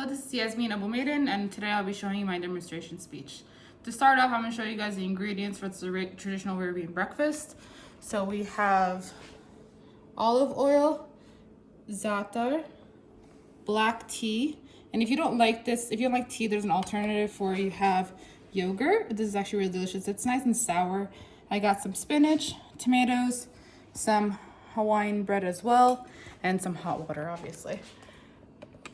Hello, this is Yasmin Abu Maiden, and today I'll be showing you my demonstration speech. To start off, I'm going to show you guys the ingredients for the traditional Caribbean breakfast. So we have olive oil, za'atar, black tea, and if you don't like this, if you don't like tea, there's an alternative for you have yogurt. This is actually really delicious. It's nice and sour. I got some spinach, tomatoes, some Hawaiian bread as well, and some hot water, obviously.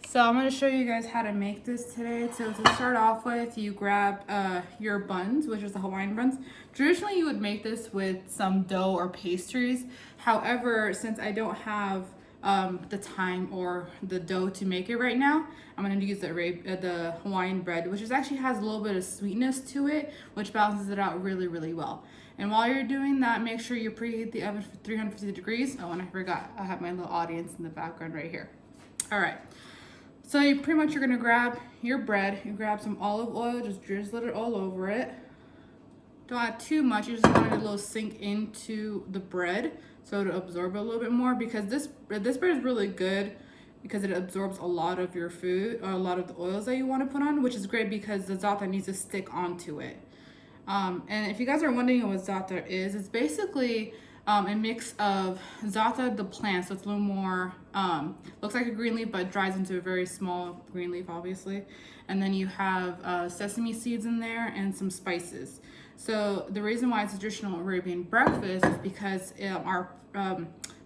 So I'm going to show you guys how to make this today. So to start off with, you grab your buns, which is the Hawaiian buns. Traditionally, you would make this with some dough or pastries. However, since I don't have the time or the dough to make it right now, I'm going to use the Hawaiian bread, which actually has a little bit of sweetness to it, which balances it out really, really well. And while you're doing that, make sure you preheat the oven for 350 degrees. Oh, and I forgot, I have my little audience in the background right here. All right. So you're gonna grab your bread, you grab some olive oil, just drizzle it all over it. Don't add too much, you just want it a little sink into the bread so it'll absorb it a little bit more, because this bread is really good because it absorbs a lot of your food, or a lot of the oils that you want to put on, which is great because the za'atar needs to stick onto it. And if you guys are wondering what za'atar is, it's basically a mix of za'atar, the plant, so it's a little more, looks like a green leaf, but dries into a very small green leaf, obviously. And then you have sesame seeds in there and some spices. So the reason why it's a traditional Arabian breakfast is because our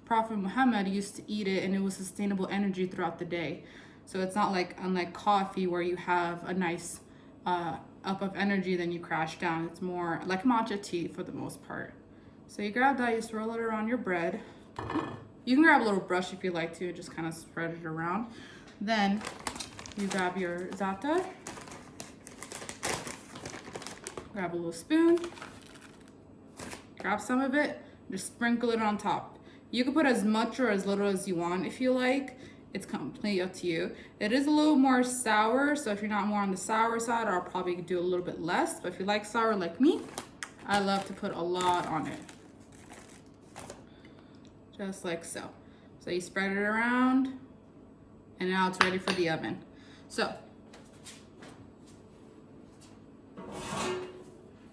Prophet Muhammad used to eat it, and it was sustainable energy throughout the day. So it's not like, unlike coffee, where you have a nice up of energy, then you crash down. It's more like matcha tea for the most part. So you grab that, you swirl it around your bread. You can grab a little brush if you like to, just kind of spread it around. Then you grab your za'atar, grab a little spoon, grab some of it, just sprinkle it on top. You can put as much or as little as you want if you like. It's completely up to you. It is a little more sour, so if you're not more on the sour side, I'll probably do a little bit less. But if you like sour like me, I love to put a lot on it. Just like so. So you spread it around, and now it's ready for the oven. So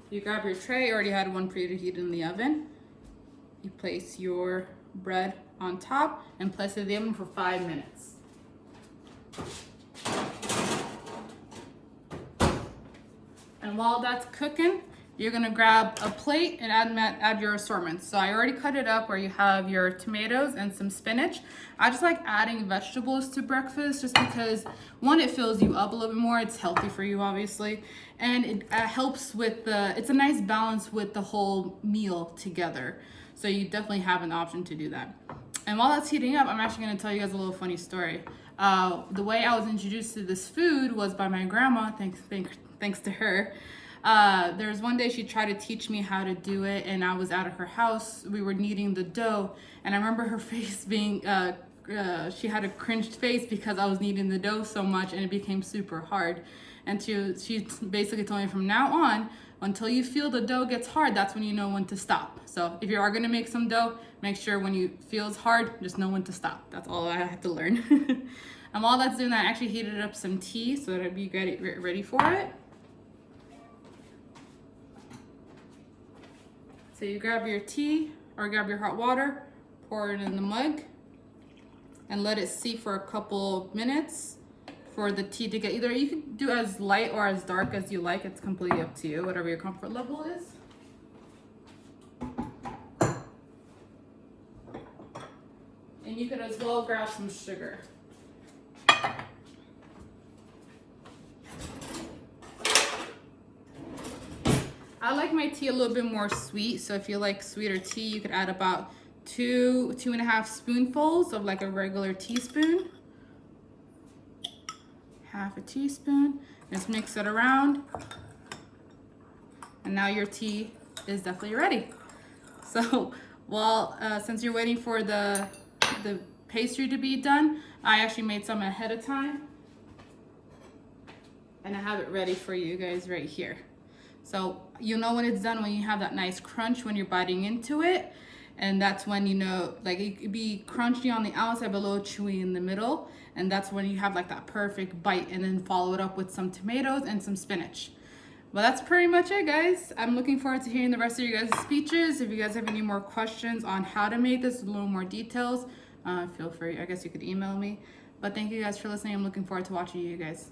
you grab your tray, you already had one preheated in the oven. You place your bread on top and place it in the oven for 5 minutes. And while that's cooking, you're gonna grab a plate and add your assortments. So I already cut it up where you have your tomatoes and some spinach. I just like adding vegetables to breakfast just because, one, it fills you up a little bit more. It's healthy for you, obviously. And it helps with it's a nice balance with the whole meal together. So you definitely have an option to do that. And while that's heating up, I'm actually gonna tell you guys a little funny story. The way I was introduced to this food was by my grandma, thanks to her. There was one day she tried to teach me how to do it, and I was out of her house. We were kneading the dough, and I remember her face being, she had a cringed face because I was kneading the dough so much, and it became super hard. And she basically told me, from now on, until you feel the dough gets hard, that's when you know when to stop. So if you are gonna make some dough, make sure when you feel it's hard, just know when to stop. That's all I had to learn. And while that's doing that, I actually heated up some tea so that I'd be ready for it. So you grab your tea or grab your hot water, pour it in the mug, and let it steep for a couple minutes for the tea to get, either you can do as light or as dark as you like. It's completely up to you, whatever your comfort level is. And you could as well grab some sugar. I like my tea a little bit more sweet, so if you like sweeter tea, you could add about 2.5 spoonfuls of like a regular teaspoon. Half a teaspoon. Just mix it around. And now your tea is definitely ready. So while since you're waiting for the pastry to be done, I actually made some ahead of time. And I have it ready for you guys right here. So you know when it's done when you have that nice crunch when you're biting into it. And that's when, you know, like it could be crunchy on the outside, but a little chewy in the middle. And that's when you have like that perfect bite, and then follow it up with some tomatoes and some spinach. Well, that's pretty much it, guys. I'm looking forward to hearing the rest of you guys' speeches. If you guys have any more questions on how to make this, a little more details, feel free. I guess you could email me. But thank you guys for listening. I'm looking forward to watching you guys.